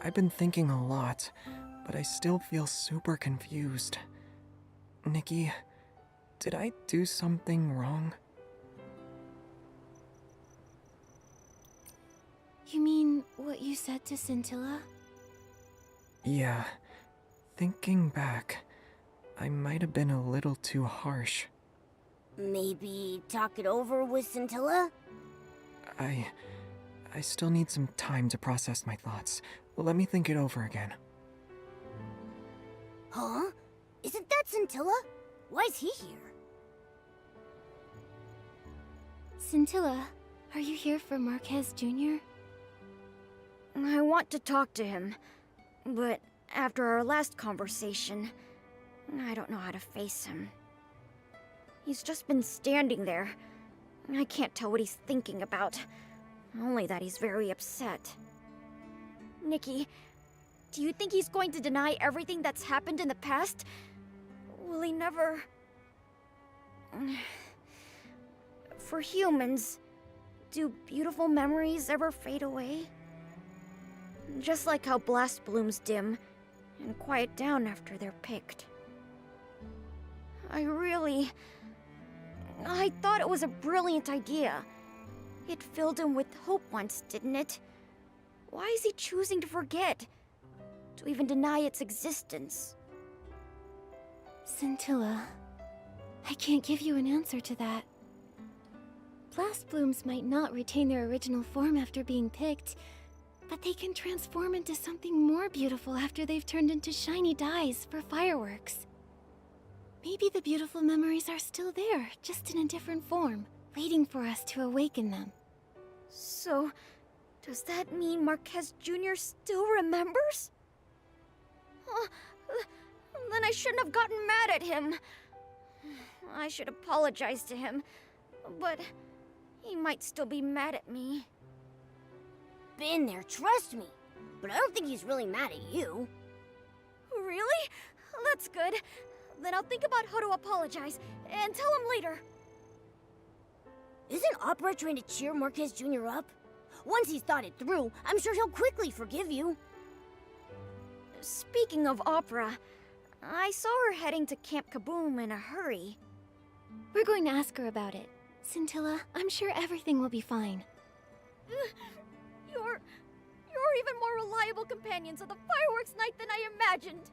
I've been thinking a lot, but I still feel super confused. Nikki, did I do something wrong? You mean what you said to Scintilla? Yeah. Thinking back, I might have been a little too harsh. Maybe talk it over with Scintilla? I still need some time to process my thoughts. Let me think it over again. Huh? Isn't that Scintilla? Why's he here? Scintilla, are you here for Marquez Jr.? I want to talk to him, but after our last conversation, I don't know how to face him. He's just been standing there. I can't tell what he's thinking about, only that he's very upset. Nikki, do you think he's going to deny everything that's happened in the past? Will he never... For humans, do beautiful memories ever fade away? Just like how blast blooms dim and quiet down after they're picked. I thought it was a brilliant idea. It filled him with hope once, didn't it? Why is he choosing to forget? To even deny its existence? Scintilla, I can't give you an answer to that. Blast blooms might not retain their original form after being picked, but they can transform into something more beautiful after they've turned into shiny dyes for fireworks. Maybe the beautiful memories are still there, just in a different form, waiting for us to awaken them. So, does that mean Marquez Jr. still remembers? Then I shouldn't have gotten mad at him. I should apologize to him, but he might still be mad at me. Been there, trust me. But I don't think he's really mad at you. Really? That's good. Then I'll think about how to apologize, and tell him later. Isn't Opera trying to cheer Marquez Jr. up? Once he's thought it through, I'm sure he'll quickly forgive you. Speaking of Opera, I saw her heading to Camp Kaboom in a hurry. We're going to ask her about it. Scintilla, I'm sure everything will be fine. You're even more reliable companions of the fireworks night than I imagined.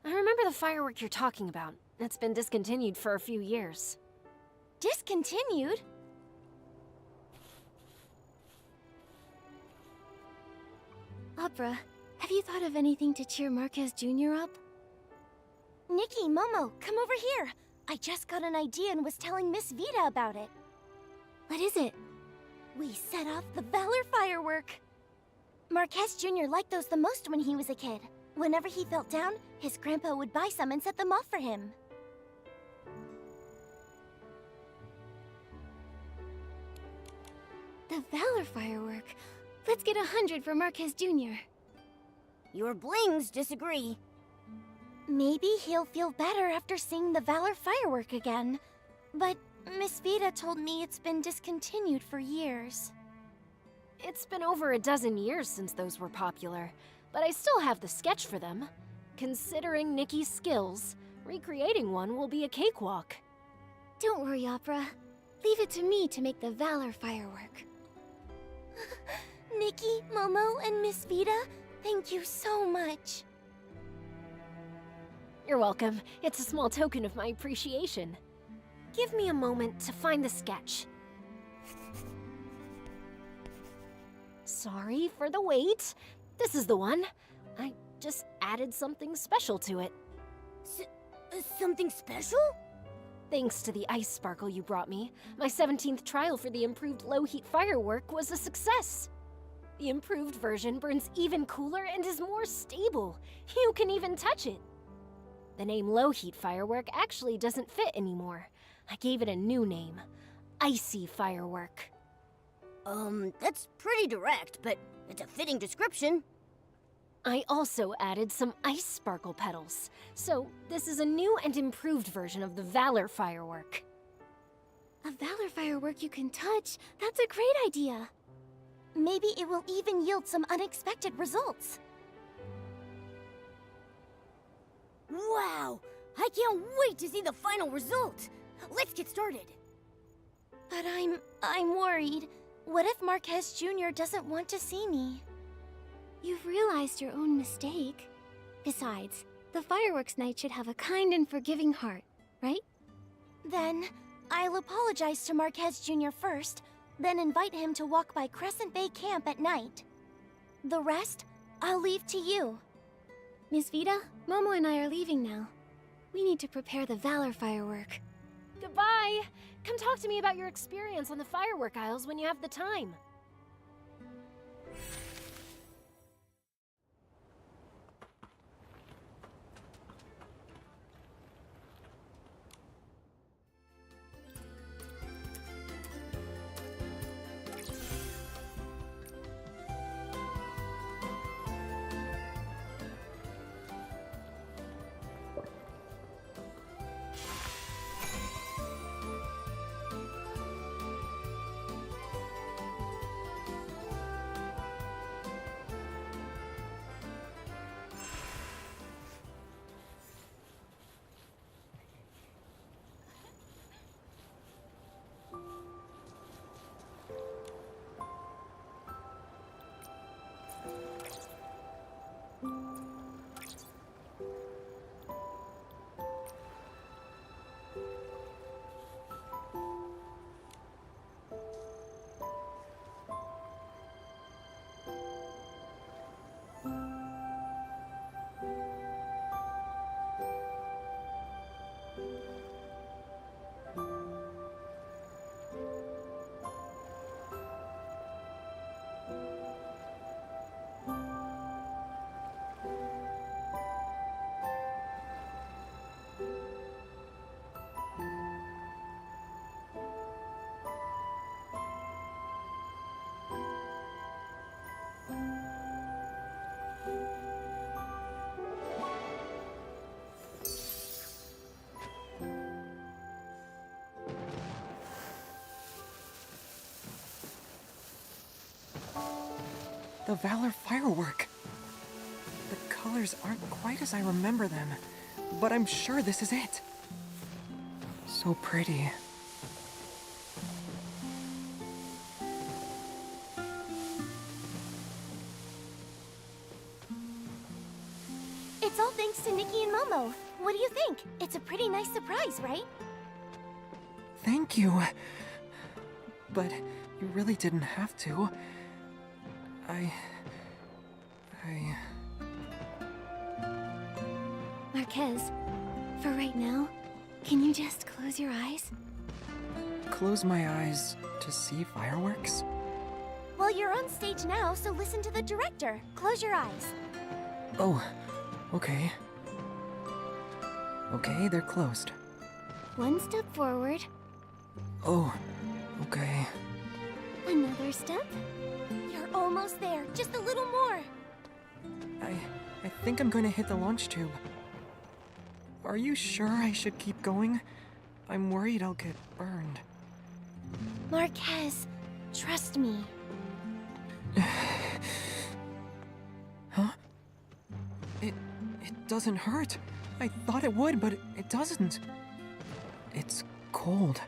I remember the firework you're talking about. It's been discontinued for a few years. Discontinued? Opera, have you thought of anything to cheer Marquez Jr. up? Nikki, Momo, come over here. I just got an idea and was telling Miss Vita about it. What is it? We set off the Valor firework. Marquez Jr. liked those the most when he was a kid. Whenever he felt down, his grandpa would buy some and set them off for him. The Valor firework. Let's get 100 for Marquez Jr. Your blings disagree. Maybe he'll feel better after seeing the Valor firework again. But Miss Vida told me it's been discontinued for years. It's been over a dozen years since those were popular, but I still have the sketch for them. Considering Nikki's skills, recreating one will be a cakewalk. Don't worry, Opera. Leave it to me to make the Valor firework. Nikki, Momo, and Miss Vida, thank you so much. You're welcome. It's a small token of my appreciation. Give me a moment to find the sketch. Sorry for the wait. This is the one. I just added something special to it. Something special? Thanks to the ice sparkle you brought me, my 17th trial for the improved low-heat firework was a success. The improved version burns even cooler and is more stable. You can even touch it. The name low-heat firework actually doesn't fit anymore. I gave it a new name, Icy Firework. That's pretty direct, but it's a fitting description. I also added some ice sparkle petals. So this is a new and improved version of the Valor firework. A Valor firework you can touch? That's a great idea. Maybe it will even yield some unexpected results. Wow! I can't wait to see the final result! Let's get started! But I'm worried. What if Marquez Jr. doesn't want to see me? You've realized your own mistake. Besides, the fireworks night should have a kind and forgiving heart, right? Then, I'll apologize to Marquez Jr. first, then invite him to walk by Crescent Bay Camp at night. The rest, I'll leave to you. Miss Vida, Momo and I are leaving now. We need to prepare the Valor firework. Goodbye! Come talk to me about your experience on the firework aisles when you have the time. The Valor firework. The colors aren't quite as I remember them, but I'm sure this is it. So pretty. It's all thanks to Nikki and Momo. What do you think? It's a pretty nice surprise, right? Thank you. But you really didn't have to. Marquez, for right now, can you just close your eyes? Close my eyes to see fireworks? Well, you're on stage now, so listen to the director. Close your eyes. Oh, okay. Okay, they're closed. One step forward, Oh, okay. another step. You're almost there. Just a little more. I think I'm going to hit the launch tube. Are you sure I should keep going? I'm worried I'll get burned. Marquez, trust me. Huh? It doesn't hurt. I thought it would, but it doesn't. It's cold,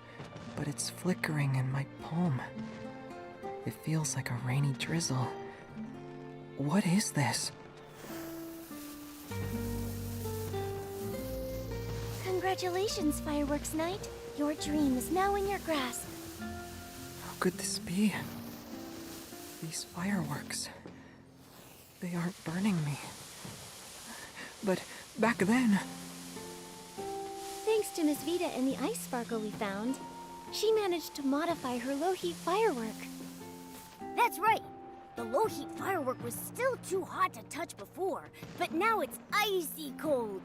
but it's flickering in my palm. It feels like a rainy drizzle. What is this? Congratulations, Fireworks Knight. Your dream is now in your grasp. How could this be? These fireworks. They aren't burning me. But back then... Thanks to Miss Vita and the ice sparkle we found, she managed to modify her low-heat firework. That's right. The low-heat firework was still too hot to touch before, but now it's icy cold.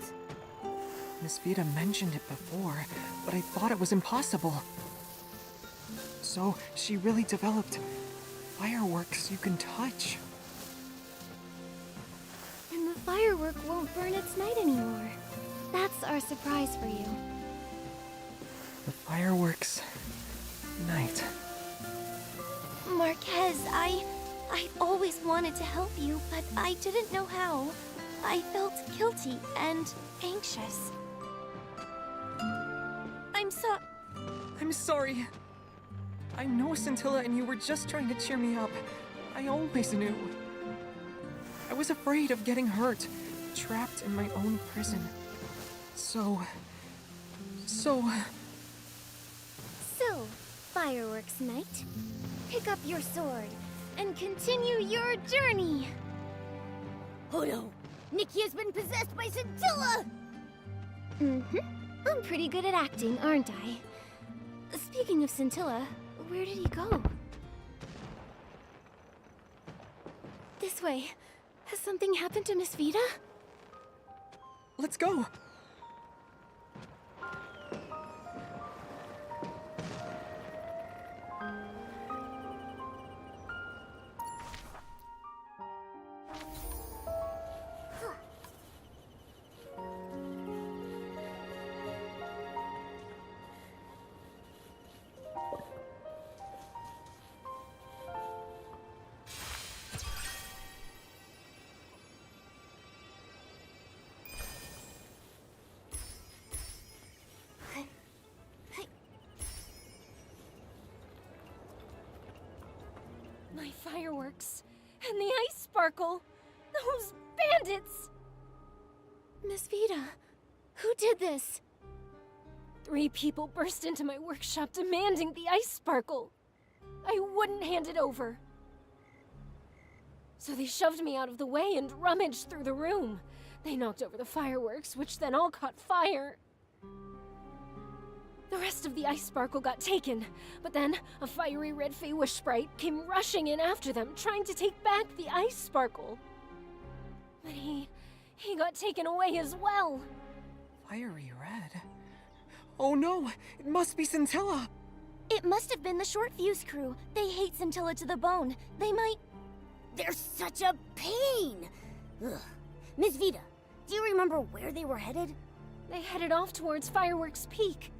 Miss Vita mentioned it before, but I thought it was impossible. So, she really developed fireworks you can touch. And the firework won't burn its night anymore. That's our surprise for you. The fireworks... night. Marquez, I've always wanted to help you, but I didn't know how. I felt guilty and anxious. I'm sorry. I know Scintilla and you were just trying to cheer me up. I always knew. I was afraid of getting hurt, trapped in my own prison. So, Fireworks Knight, pick up your sword and continue your journey. Oh no! Nikki has been possessed by Scintilla! I'm pretty good at acting, aren't I? Speaking of Scintilla, where did he go? This way. Has something happened to Miss Vita? let's go. My fireworks and the ice sparkle. Those bandits! Miss Vita, who did this? 3 people burst into my workshop demanding the ice sparkle. I wouldn't hand it over. So they shoved me out of the way and rummaged through the room. They knocked over the fireworks, which then all caught fire. The rest of the ice sparkle got taken, but then a fiery red fey wish sprite came rushing in after them, trying to take back the ice sparkle. But he got taken away as well. Fiery red? Oh no! It must be Scintilla! It must have been the Short Fuse crew. They hate Scintilla to the bone. They might... They're such a pain! Ugh. Miss Vita, do you remember where they were headed? They headed off towards Fireworks Peak.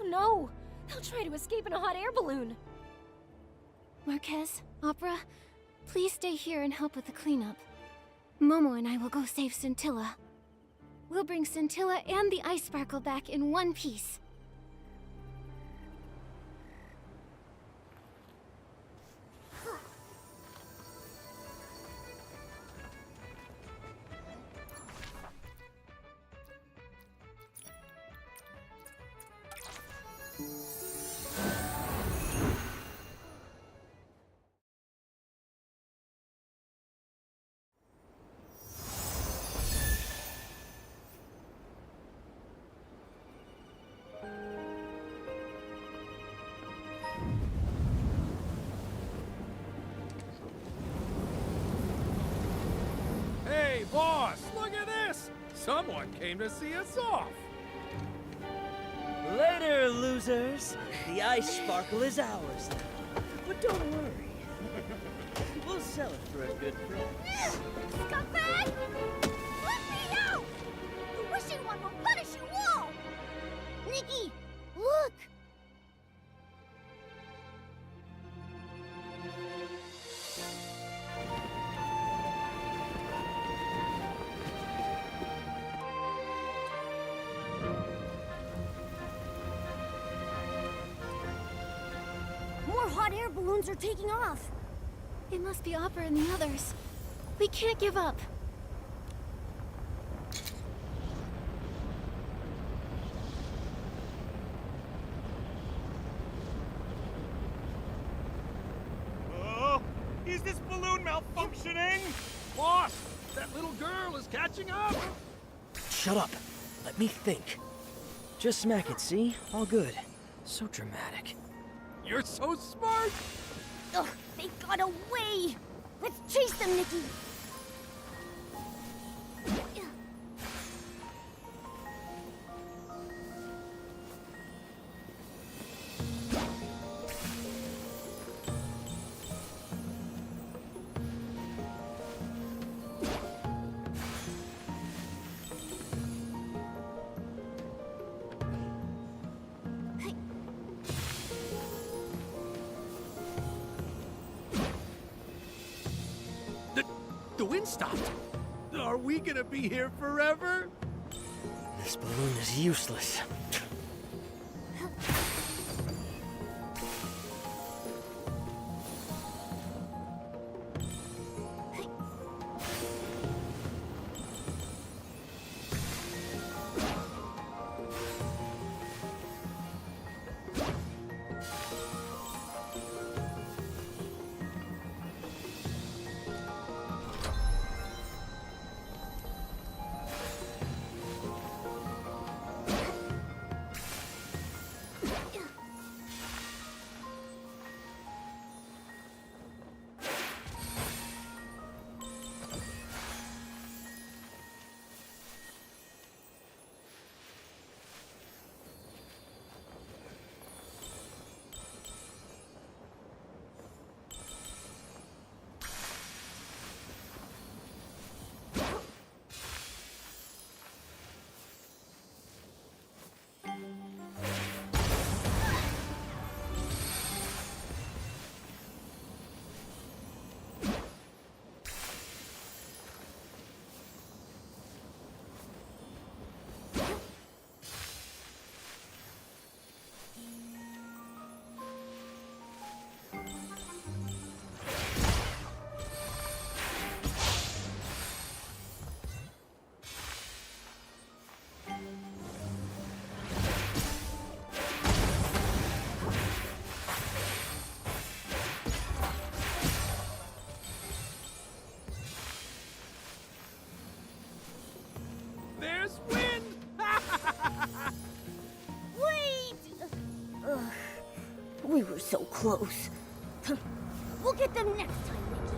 Oh no! They'll try to escape in a hot air balloon. Marquez, Opera, please stay here and help with the cleanup. Momo and I will go save Scintilla. We'll bring Scintilla and the ice sparkle back in one piece. Hey, boss, look at this! Someone came to see us off. Later, losers. The ice sparkle is ours now. But don't worry. We'll sell it for a good price. Scumbag! Let me out! The wishing one will punish you all! Nikki, look! More hot air balloons are taking off. It must be Opera and the others. We can't give up. Is this balloon malfunctioning? Boss, that little girl is catching up! Shut up. Let me think. Just smack it, see? All good. So dramatic. You're so smart! Ugh, they got away! Let's chase them, Nikki! The wind stopped! Are we gonna be here forever? This balloon is useless. There's wind! Wait! Ugh, we were so close. We'll get them next time, Nikki.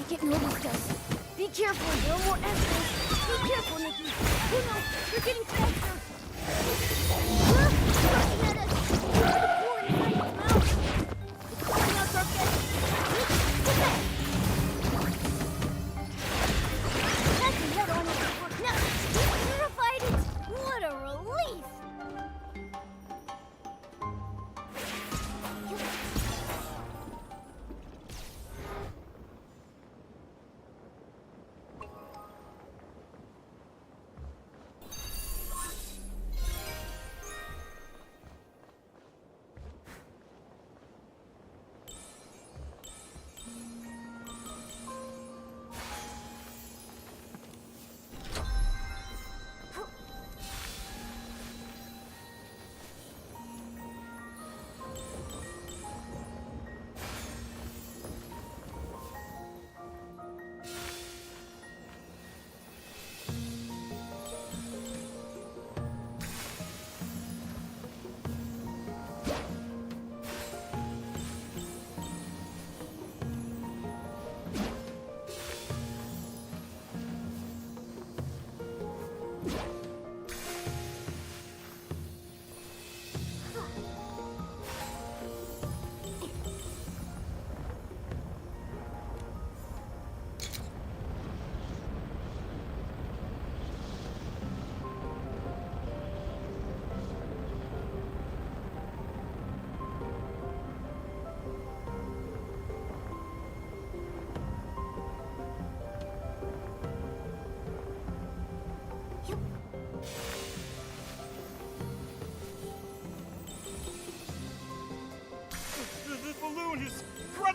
Get noticed us. Be careful, there are more enemies. Be careful, Nikki. Oh no, you're getting faster. Rushing at us. The poor inside his mouth. It's calling out our guests. Get back. That's a head on it. Now, you purified it. What a relief.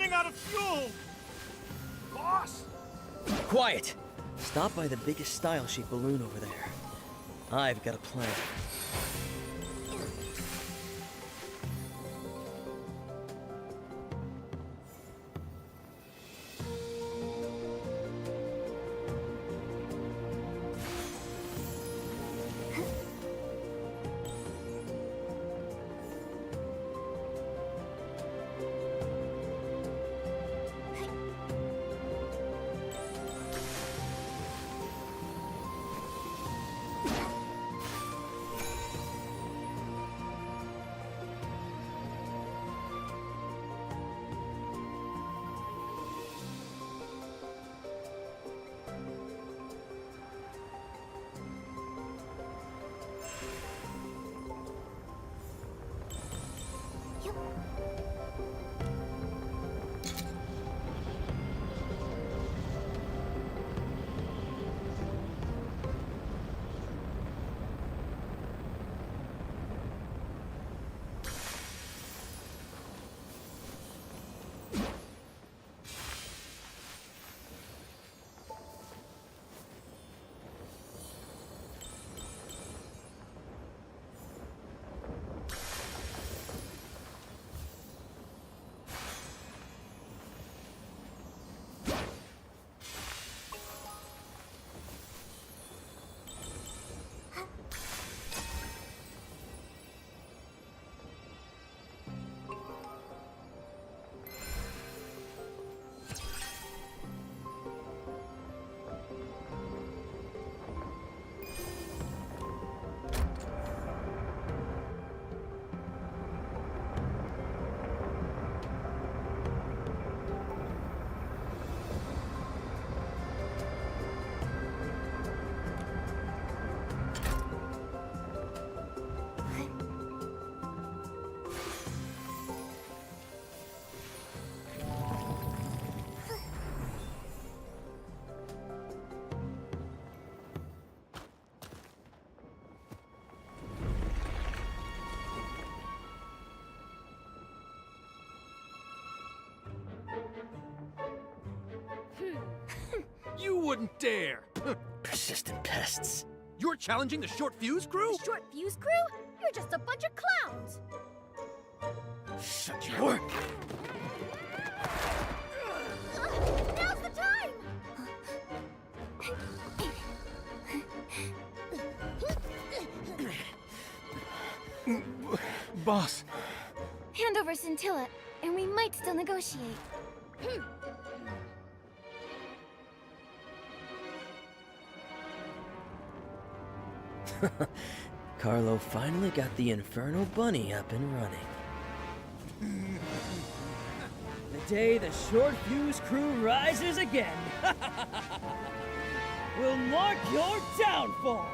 running out of fuel! Boss! Quiet! Stop by the biggest style-shaped balloon over there. I've got a plan. You wouldn't dare! Persistent pests. You're challenging the short fuse crew? Short fuse crew? You're just a bunch of clowns! Shut your... Now's the time! Boss, Hand over Scintilla, and we might still negotiate. Carlo finally got the Infernal Bunny up and running. The day the Short Fuse crew rises again will mark your downfall!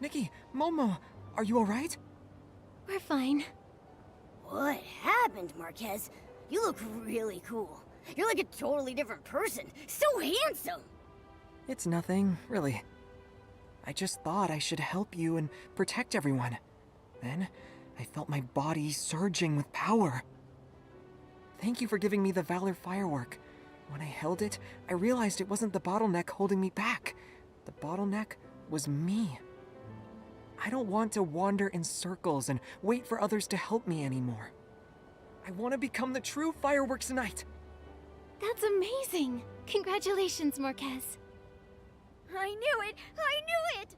Nikki, Momo, are you alright? We're fine. What happened, Marquez? You look really cool. You're like a totally different person. So handsome! It's nothing, really. I just thought I should help you and protect everyone. Then, I felt my body surging with power. Thank you for giving me the Valor firework. When I held it, I realized it wasn't the bottleneck holding me back. The bottleneck was me. I don't want to wander in circles and wait for others to help me anymore. I want to become the true fireworks knight. That's amazing! Congratulations, Marquez. I knew it! I knew it!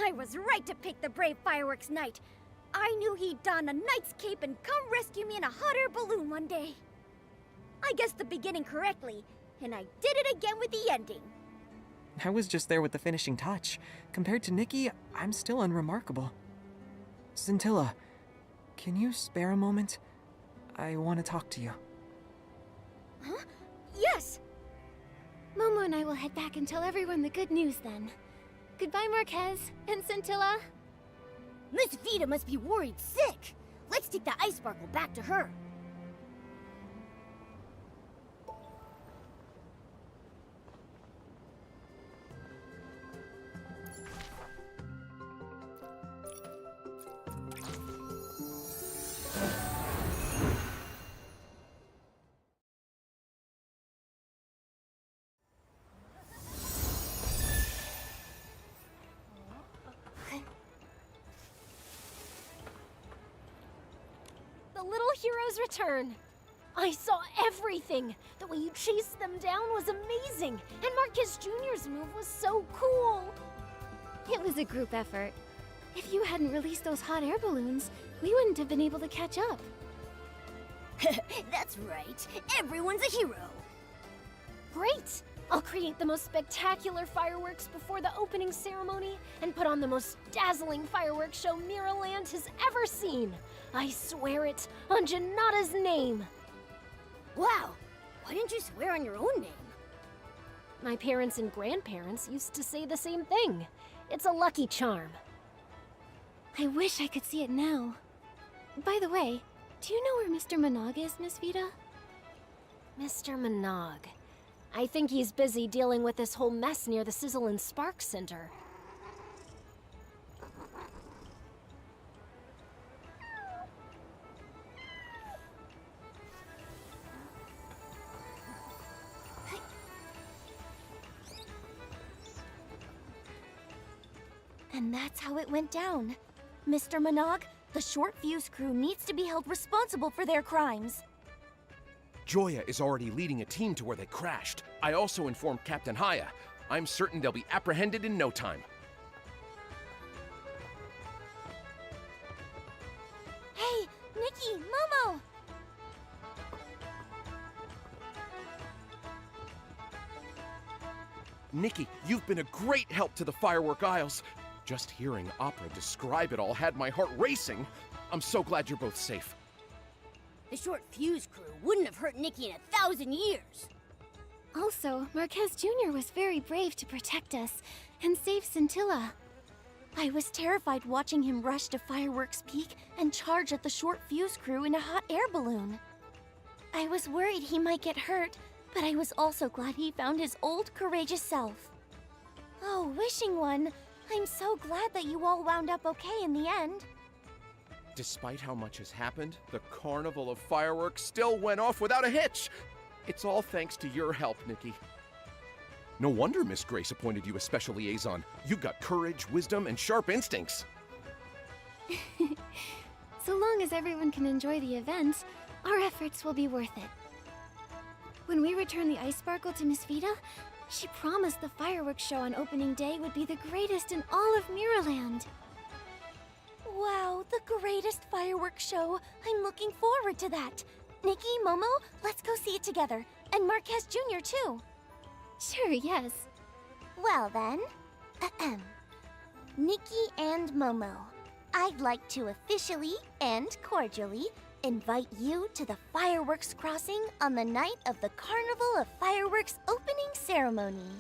I was right to pick the brave fireworks knight. I knew he'd don a knight's cape and come rescue me in a hot air balloon one day. I guessed the beginning correctly, and I did it again with the ending. I was just there with the finishing touch. Compared to Nikki, I'm still unremarkable. Scintilla, can you spare a moment? I want to talk to you. Huh? Yes! Momo and I will head back and tell everyone the good news then. Goodbye, Marquez and Scintilla. Miss Vita must be worried sick. Let's take the ice sparkle back to her. The little heroes return. I saw everything. The way you chased them down was amazing. And Marcus Jr.'s move was so cool. It was a group effort. If you hadn't released those hot air balloons, we wouldn't have been able to catch up. That's right. Everyone's a hero. Great! I'll create the most spectacular fireworks before the opening ceremony and put on the most dazzling fireworks show Miraland has ever seen. I swear it on Janata's name. Wow. Why didn't you swear on your own name? My parents and grandparents used to say the same thing. It's a lucky charm. I wish I could see it now. By the way, do you know where Mr. Managa is, Miss Vita? Mr. Managa. I think he's busy dealing with this whole mess near the Sizzle and Spark Center. And that's how it went down. Mr. Managa, the short fuse crew needs to be held responsible for their crimes. Joya is already leading a team to where they crashed. I also informed Captain Haya. I'm certain they'll be apprehended in no time. Hey, Nikki, Momo! Nikki, you've been a great help to the Firework Isles. Just hearing Opera describe it all had my heart racing. I'm so glad you're both safe. The short fuse crew wouldn't have hurt Nikki in 1,000 years. Also, Marquez Jr. was very brave to protect us and save Scintilla. I was terrified watching him rush to Fireworks Peak and charge at the short fuse crew in a hot air balloon. I was worried he might get hurt, but I was also glad he found his old courageous self. Oh, Wishing One, I'm so glad that you all wound up okay in the end. Despite how much has happened, the Carnival of Fireworks still went off without a hitch. It's all thanks to your help, Nikki. No wonder Miss Grace appointed you a special liaison. You've got courage, wisdom, and sharp instincts. So long as everyone can enjoy the event, our efforts will be worth it. When we return the Ice Sparkle to Miss Vita, she promised the fireworks show on opening day would be the greatest in all of Miraland. Wow, the greatest fireworks show. I'm looking forward to that. Nikki, Momo, let's go see it together. And Marquez Jr. too. Sure, yes. Well then, Nikki and Momo, I'd like to officially and cordially invite you to the fireworks crossing on the night of the Carnival of Fireworks opening ceremony.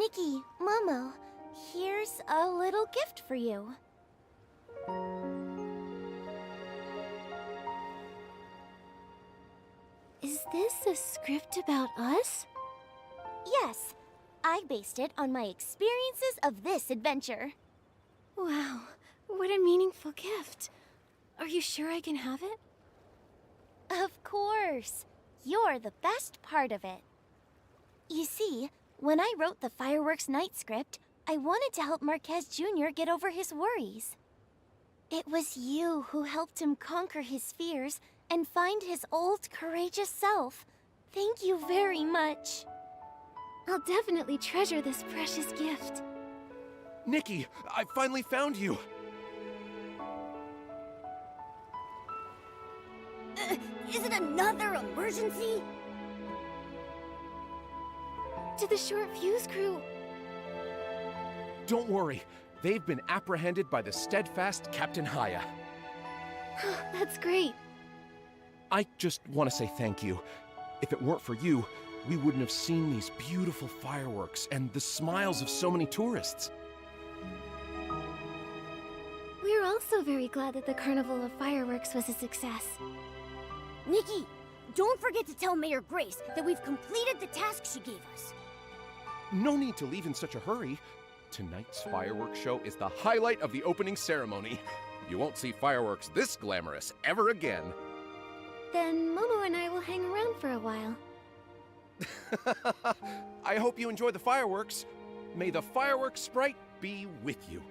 Nikki, Momo, here's a little gift for you. Is this a script about us? Yes, I based it on my experiences of this adventure. Wow, what a meaningful gift. Are you sure I can have it? Of course. You're the best part of it. You see, when I wrote the Fireworks Night script, I wanted to help Marquez Jr. get over his worries. It was you who helped him conquer his fears and find his old, courageous self. Thank you very much. I'll definitely treasure this precious gift. Nikki, I finally found you! Is it another emergency? Did the short fuse crew... Don't worry, they've been apprehended by the steadfast Captain Haya. That's great. I just want to say thank you. If it weren't for you, we wouldn't have seen these beautiful fireworks and the smiles of so many tourists. We're also very glad that the Carnival of Fireworks was a success. Nikki, don't forget to tell Mayor Grace that we've completed the task she gave us. No need to leave in such a hurry. Tonight's fireworks show is the highlight of the opening ceremony. You won't see fireworks this glamorous ever again. Then Momo and I will hang around for a while. I hope you enjoy the fireworks. May the fireworks sprite be with you.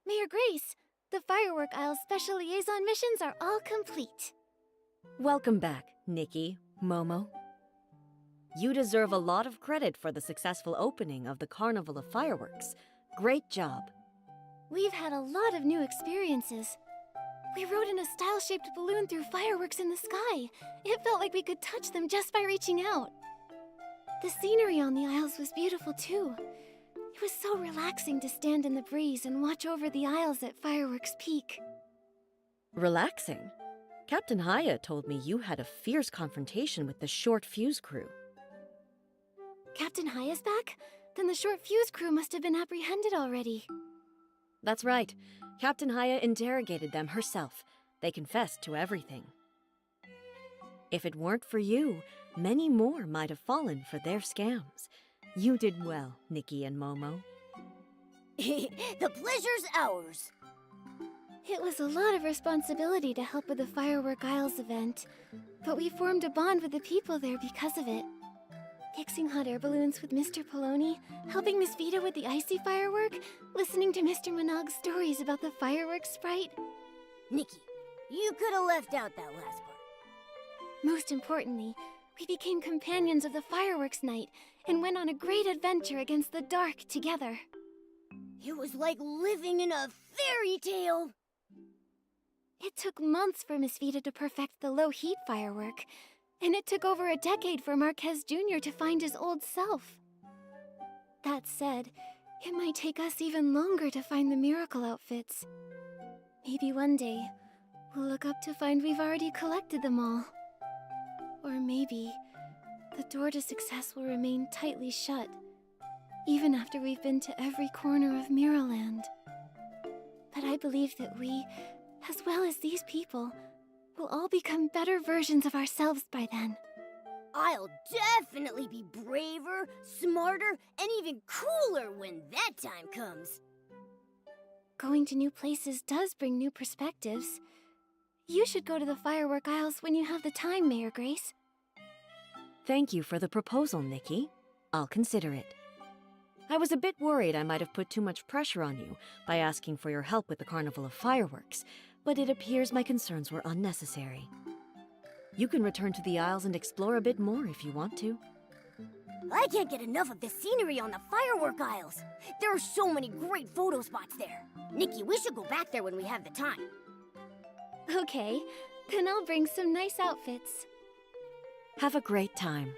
Mayor Grace, the firework aisle's special liaison missions are all complete. Welcome back, Nikki, Momo. You deserve a lot of credit for the successful opening of the Carnival of Fireworks. Great job. We've had a lot of new experiences. We rode in a style-shaped balloon through fireworks in the sky. It felt like we could touch them just by reaching out. The scenery on the aisles was beautiful too. It was so relaxing to stand in the breeze and watch over the aisles at Fireworks Peak. Relaxing? Captain Haya told me you had a fierce confrontation with the Short Fuse crew. Captain Haya's back? Then the Short Fuse crew must have been apprehended already. That's right. Captain Haya interrogated them herself. They confessed to everything. If it weren't for you, many more might have fallen for their scams. You did well, Nikki and Momo. The pleasure's ours. It was a lot of responsibility to help with the Firework Isles event, but we formed a bond with the people there because of it. Fixing hot air balloons with Mr. Poloni, helping Miss Vita with the icy firework, listening to Mr. Monog's stories about the fireworks sprite. Nikki, you could have left out that last part. Most importantly, we became companions of the fireworks night and went on a great adventure against the dark together. It was like living in a fairy tale. It took months for Miss Vita to perfect the low-heat firework, and it took over a decade for Marquez Jr. to find his old self. That said, It might take us even longer to find the miracle outfits. Maybe one day, we'll look up to find we've already collected them all. Or maybe, the door to success will remain tightly shut, even after we've been to every corner of Mirrorland. But I believe that we, as well as these people, will all become better versions of ourselves by then. I'll definitely be braver, smarter, and even cooler when that time comes. Going to new places does bring new perspectives. You should go to the firework aisles when you have the time, Mayor Grace. Thank you for the proposal, Nikki. I'll consider it. I was a bit worried I might have put too much pressure on you by asking for your help with the Carnival of Fireworks, but it appears my concerns were unnecessary. You can return to the aisles and explore a bit more if you want to. I can't get enough of the scenery on the firework aisles. There are so many great photo spots there. Nikki, we should go back there when we have the time. Okay, then I'll bring some nice outfits. Have a great time.